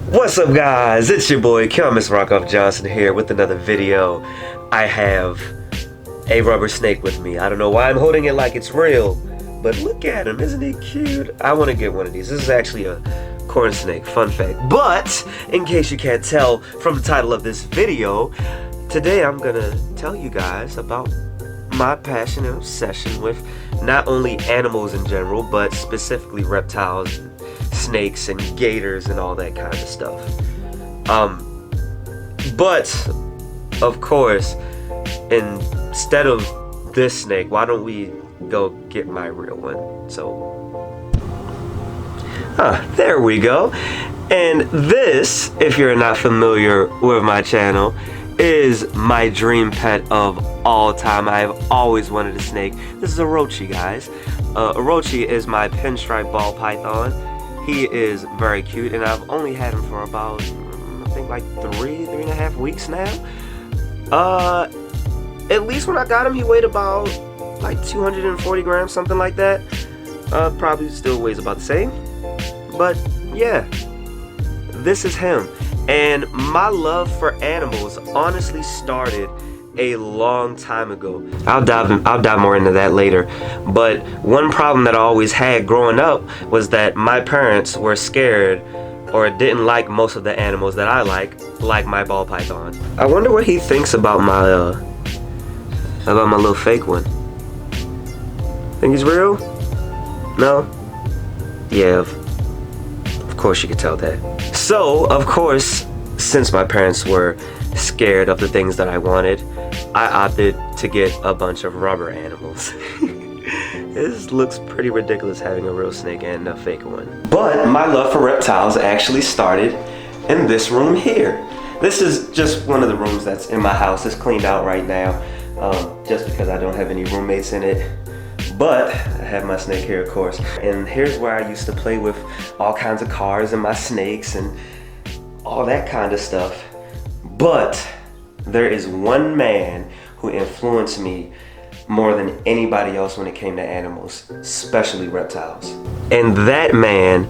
What's up, guys? It's your boy Mr. Rockoff Johnson here with another video. I have a rubber snake with me. I don't know why I'm holding it like it's real, but look at him, isn't he cute? I want to get one of these. This is actually a corn snake, fun fact. But in case you can't tell from the title of this video, today I'm gonna tell you guys about my passion and obsession with not only animals in general, but specifically reptiles, and snakes and gators and all that kind of stuff. But of course, instead of this snake, why don't we go get my real one? So there we go. And this, if you're not familiar with my channel, is my dream pet of all time. I have always wanted a snake. This is Orochi, guys. Orochi is my pinstripe ball python. He is very cute, and I've only had him for about, I think like three and a half weeks now. At least when I got him, he weighed about like 240 grams, something like that. Probably still weighs about the same. But yeah, this is him. And my love for animals honestly started a long time ago. I'll dive more into that later. But one problem that I always had growing up was that my parents were scared or didn't like most of the animals that I like my ball python. I wonder what he thinks about my little fake one. Think he's real? No? Yeah, of course you could tell that. So, of course, since my parents were scared of the things that I wanted, I opted to get a bunch of rubber animals. This looks pretty ridiculous having a real snake and a fake one. But my love for reptiles actually started in this room here. This is just one of the rooms that's in my house. It's cleaned out right now, just because I don't have any roommates in it. But I have my snake here, of course. And here's where I used to play with all kinds of cars and my snakes and all that kind of stuff. But there is one man who influenced me more than anybody else when it came to animals, especially reptiles. And that man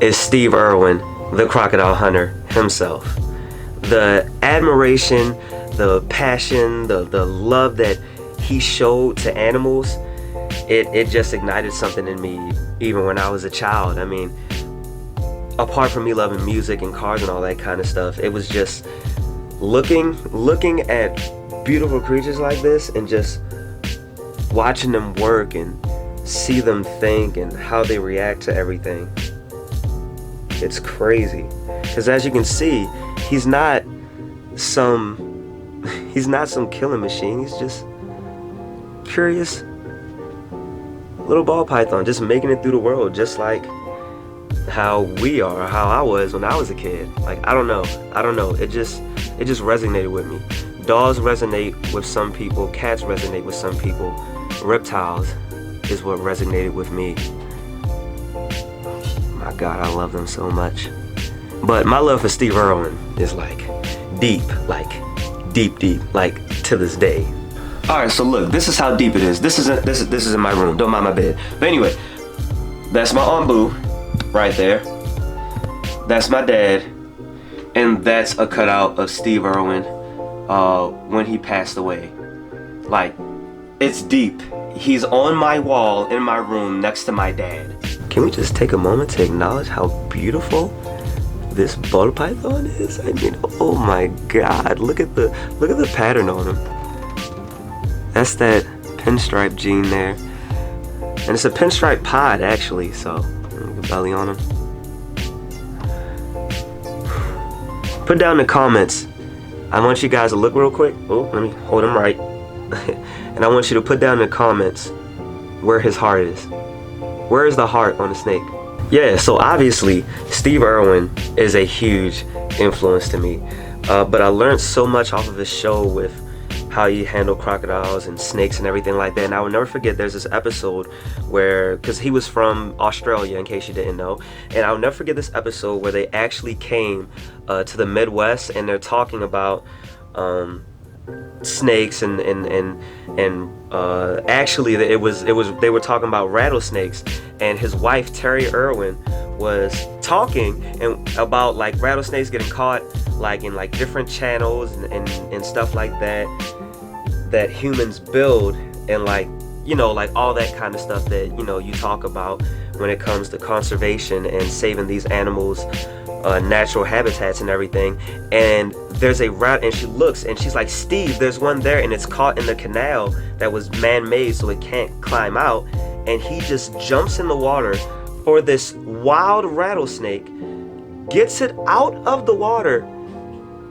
is Steve Irwin, the crocodile hunter himself. The admiration, the passion, the love that he showed to animals, it just ignited something in me even when I was a child. I mean, apart from me loving music and cars and all that kind of stuff, it was just looking at beautiful creatures like this and just watching them work and see them think and how they react to everything. It's crazy, because as you can see, he's not some killing machine. He's just curious little ball python, just making it through the world, just like how we are, how I was when I was a kid. Like, I don't know, it just resonated with me. Dogs resonate with some people, cats resonate with some people. Reptiles is what resonated with me. My God, I love them so much. But my love for Steve Irwin is like deep, like to this day. Alright, so look, this is how deep it is. This is in my room, don't mind my bed. But anyway, that's my Aunt Boo right there. That's my dad. And that's a cutout of Steve Irwin when he passed away. Like, it's deep. He's on my wall in my room next to my dad. Can we just take a moment to acknowledge how beautiful this ball python is? I mean, oh my God, look at the pattern on him. That's that pinstripe gene there. And it's a pinstripe pod actually, so belly on him. Put down in the comments. I want you guys to look real quick. Oh, let me hold him right. And I want you to put down in the comments where his heart is. Where is the heart on the snake? Yeah, so obviously Steve Irwin is a huge influence to me. But I learned so much off of his show with how he handled crocodiles and snakes and everything like that. And I will never forget, there's this episode where, because he was from Australia, in case you didn't know, and I'll never forget this episode where they actually came to the Midwest, and they're talking about snakes and actually they were talking about rattlesnakes, and his wife Terry Irwin was talking and about like rattlesnakes getting caught like in like different channels and stuff like that humans build, and like, you know, like all that kind of stuff that, you know, you talk about when it comes to conservation and saving these animals natural habitats and everything. And there's a rat, and she looks and she's like, Steve, there's one there and it's caught in the canal that was man-made so it can't climb out. And he just jumps in the water for this wild rattlesnake, gets it out of the water,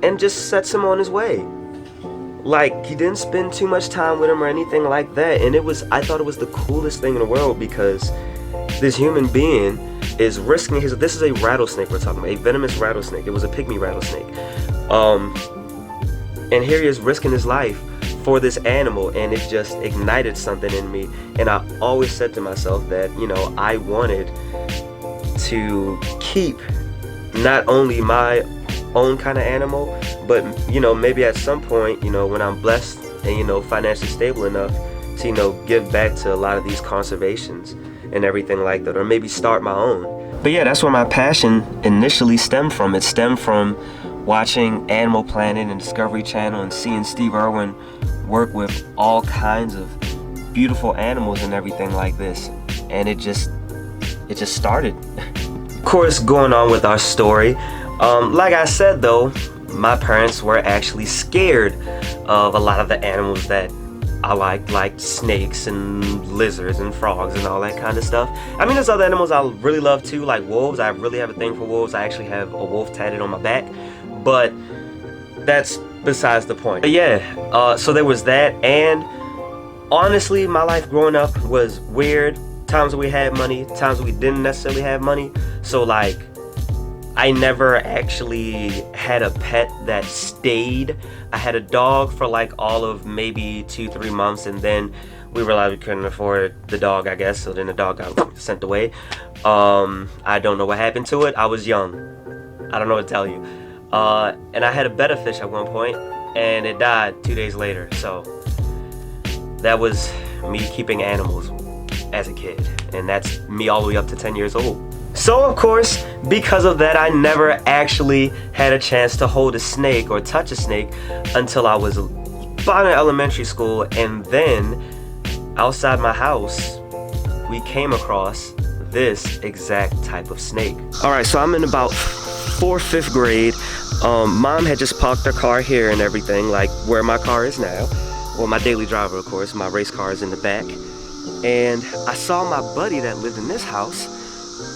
and just sets him on his way. Like, he didn't spend too much time with him or anything like that. And I thought it was the coolest thing in the world, because this human being is risking this is a rattlesnake we're talking about, a venomous rattlesnake. It was a pygmy rattlesnake. And here he is risking his life for this animal, and it just ignited something in me. And I always said to myself that, you know, I wanted to keep not only my own kind of animal, but, you know, maybe at some point, you know, when I'm blessed and, you know, financially stable enough to, you know, give back to a lot of these conservations and everything like that, or maybe start my own. But yeah, that's where my passion initially stemmed from. It stemmed from watching Animal Planet and Discovery Channel and seeing Steve Irwin work with all kinds of beautiful animals and everything like this. And it just started. Of course, going on with our story, like I said though, my parents were actually scared of a lot of the animals that I like snakes and lizards and frogs and all that kind of stuff. I mean, there's other animals I really love too, like wolves. I really have a thing for wolves. I actually have a wolf tatted on my back, but that's besides the point. But yeah, so there was that. And honestly, my life growing up was weird. Times we had money, times we didn't necessarily have money. So like, I never actually had a pet that stayed. I had a dog for like all of maybe 2-3 months, and then we realized we couldn't afford the dog, I guess, so then the dog got sent away. I don't know what happened to it. I was young. I don't know what to tell you. And I had a betta fish at one point, and it died 2 days later. So that was me keeping animals as a kid, and that's me all the way up to 10 years old. So of course, because of that, I never actually had a chance to hold a snake or touch a snake until I was about in elementary school. And then outside my house, we came across this exact type of snake. All right, so I'm in about 4th, 5th grade. Mom had just parked her car here and everything, like where my car is now. Well, my daily driver, of course. My race car is in the back. And I saw my buddy that lived in this house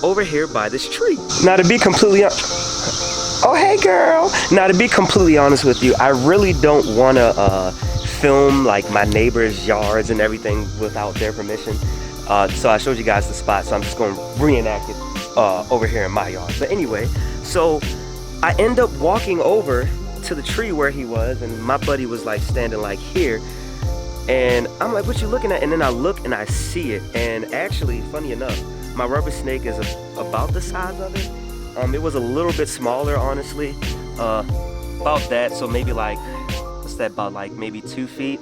over here by this tree. Now to be completely oh hey girl. Now to be completely honest with you, I really don't want to film like my neighbors' yards and everything without their permission. So I showed you guys the spot, so I'm just going to reenact it over here in my yard. But anyway, so I end up walking over to the tree where he was, and my buddy was like standing like here. And I'm like, what you looking at? And then I look and I see it. And actually, funny enough, my rubber snake is about the size of it. It was a little bit smaller, honestly. About that, so maybe like, what's that, about like maybe 2 feet?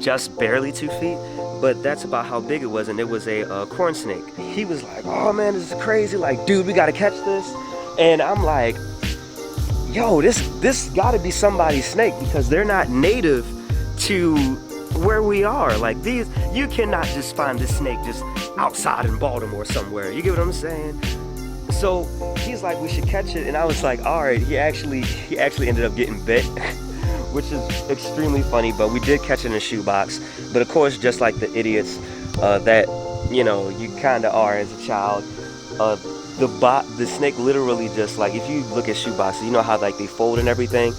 Just barely 2 feet. But that's about how big it was, and it was a corn snake. He was like, oh man, this is crazy. Like, dude, we gotta catch this. And I'm like, yo, this gotta be somebody's snake, because they're not native to where we are. Like, these, you cannot just find this snake just outside in Baltimore somewhere. You get what I'm saying? So he's like, we should catch it. And I was like, all right. He actually ended up getting bit, which is extremely funny, but we did catch it in a shoebox. But of course, just like the idiots that, you know, you kind of are as a child, the snake literally just, like, if you look at shoeboxes, you know how like they fold and everything.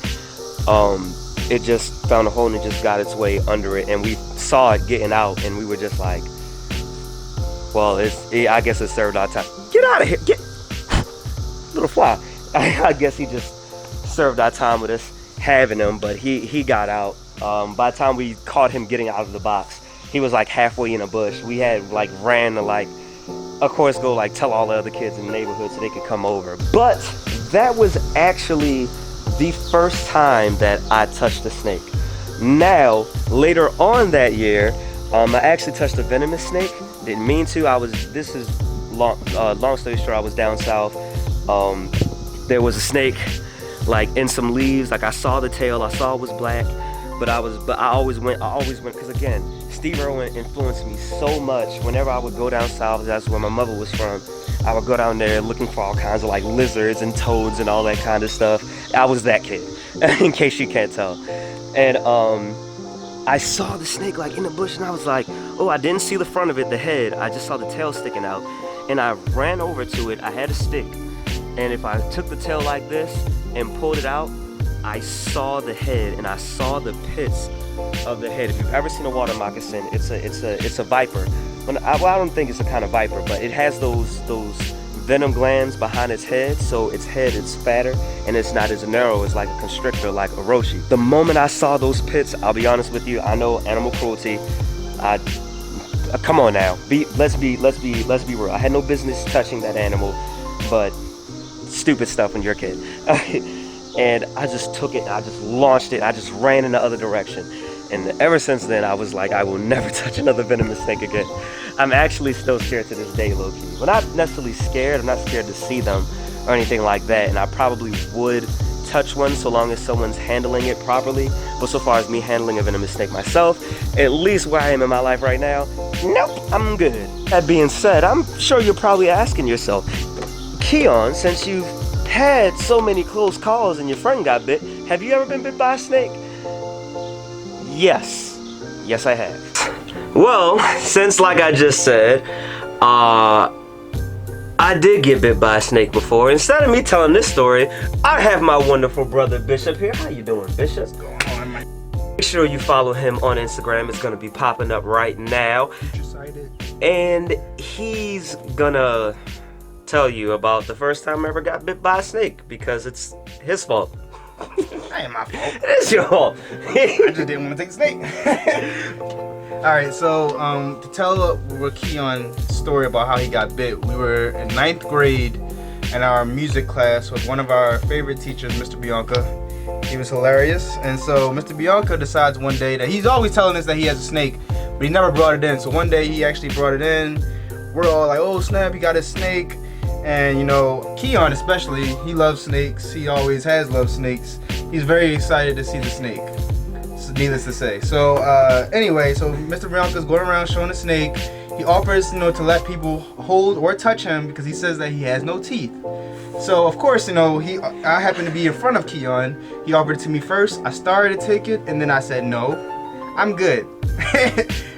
It just found a hole and it just got its way under it, and we saw it getting out, and we were just like, well, I guess it served our time. Get out of here, get, little fly. I guess he just served our time with us having him, but he got out. By the time we caught him getting out of the box, he was like halfway in a bush. We had like ran to like, of course, go like tell all the other kids in the neighborhood so they could come over. But that was actually the first time that I touched a snake. Now, later on that year, I actually touched a venomous snake. Didn't mean to. This is long story short, I was down south. There was a snake, like in some leaves. Like I saw the tail, I saw it was black, but I always went, because again, Steve Irwin influenced me so much. Whenever I would go down south, that's where my mother was from, I would go down there looking for all kinds of like lizards and toads and all that kind of stuff. I was that kid, in case you can't tell. And I saw the snake like in the bush, and I was like, oh, I didn't see the front of it, the head. I just saw the tail sticking out. And I ran over to it. I had a stick. And if I took the tail like this and pulled it out, I saw the head and I saw the pits of the head. If you've ever seen a water moccasin, it's a viper. Well, I don't think it's a kind of viper, but it has those venom glands behind its head, so its head is fatter and it's not as narrow as like a constrictor, like a roshi. The moment I saw those pits, I'll be honest with you, I know animal cruelty. Come on now, let's be real. I had no business touching that animal, but stupid stuff when you're a kid. And I just took it, I just launched it, I just ran in the other direction. And ever since then, I was like, I will never touch another venomous snake again. I'm actually still scared to this day, low-key. Well, not necessarily scared, I'm not scared to see them or anything like that. And I probably would touch one so long as someone's handling it properly. But so far as me handling a venomous snake myself, at least where I am in my life right now, nope, I'm good. That being said, I'm sure you're probably asking yourself, Keon, since you've had so many close calls and your friend got bit, have you ever been bit by a snake? Yes, I have. Well, since like I just said, I did get bit by a snake before. Instead of me telling this story, I have my wonderful brother Bishop here. How you doing, Bishop? What's going on, man? Make sure you follow him on Instagram. It's gonna be popping up right now. And he's gonna tell you about the first time I ever got bit by a snake, because it's his fault. That ain't my fault. It is your fault. I just didn't want to take the snake. Alright, so to tell Keon's story about how he got bit, we were in 9th grade in our music class with one of our favorite teachers, Mr. Bianca. He was hilarious, and so Mr. Bianca decides one day that he's always telling us that he has a snake, but he never brought it in. So one day he actually brought it in. We're all like, oh snap, he got his snake. And you know, Keon especially, he loves snakes. He always has loved snakes. He's very excited to see the snake, so needless to say. So anyway, so Mr. Bianca's going around showing the snake. He offers, you know, to let people hold or touch him because he says that he has no teeth. So of course, you know, I happened to be in front of Keon. He offered it to me first. I started to take it, and then I said, no, I'm good.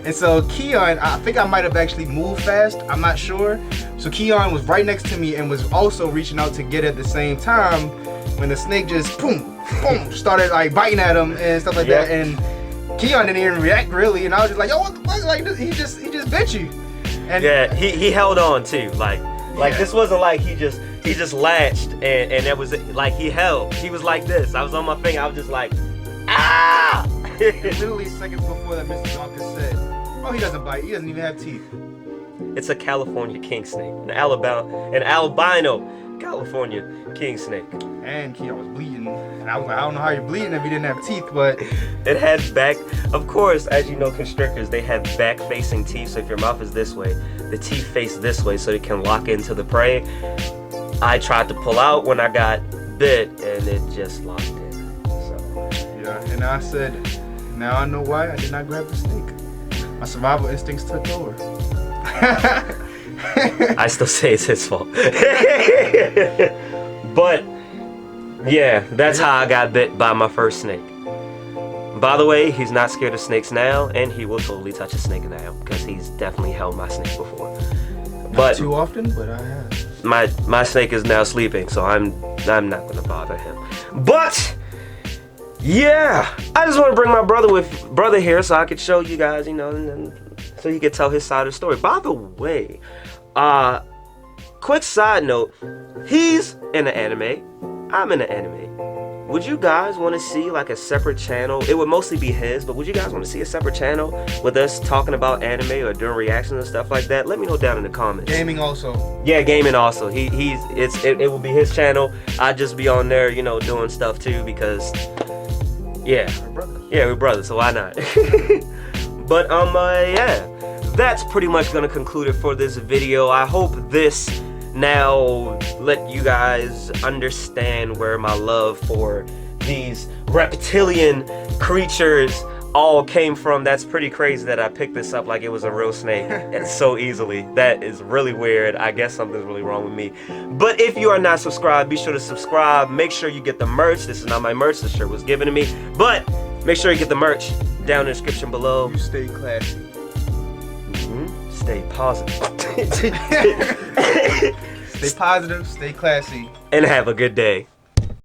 And so Keon, I think I might have actually moved fast, I'm not sure. So Keon was right next to me and was also reaching out to get it at the same time when the snake just boom, boom, started like biting at him and stuff like that. And Keon didn't even react really, and I was just like, yo, what the fuck? Like, he just bit you. And yeah, he held on too. Like this wasn't like he just latched and it was like he held. He was like this. I was on my finger. I was just like, ah! Literally seconds before that, Mr. Bianca said, oh, he doesn't bite. He doesn't even have teeth. It's a California king snake, an albino California king snake. And Keon was bleeding, and I was like, I don't know how you're bleeding if you didn't have teeth, but it had back. Of course, as you know, constrictors, they have back-facing teeth. So if your mouth is this way, the teeth face this way, so it can lock into the prey. I tried to pull out when I got bit, and it just locked in. So yeah, and I said, now I know why I did not grab the snake. My survival instincts took over. I still say it's his fault. But yeah, that's how I got bit by my first snake. By the way, he's not scared of snakes now, and he will totally touch a snake now because he's definitely held my snake before. Not but too often, but I have. My snake is now sleeping, so I'm not gonna bother him. But yeah, I just want to bring my brother here so I could show you guys, you know, and so he could tell his side of the story. By the way, quick side note, he's in the anime, I'm in the anime. Would you guys want to see like a separate channel? It would mostly be his, but would you guys want to see a separate channel with us talking about anime or doing reactions and stuff like that? Let me know down in the comments. Gaming also. Yeah, gaming also. It will be his channel. I'd just be on there, you know, doing stuff too because yeah. We're brothers. Yeah, we're brothers, so why not? But yeah. that's pretty much gonna conclude it for this video. I hope this now let you guys understand where my love for these reptilian creatures all came from. That's pretty crazy that I picked this up like it was a real snake and so easily. That is really weird. I guess something's really wrong with me. But if you are not subscribed, be sure to subscribe. Make sure you get the merch. This is not my merch. This shirt was given to me. But make sure you get the merch down in the description below. You stay classy. Stay positive. Stay positive, stay classy. And have a good day.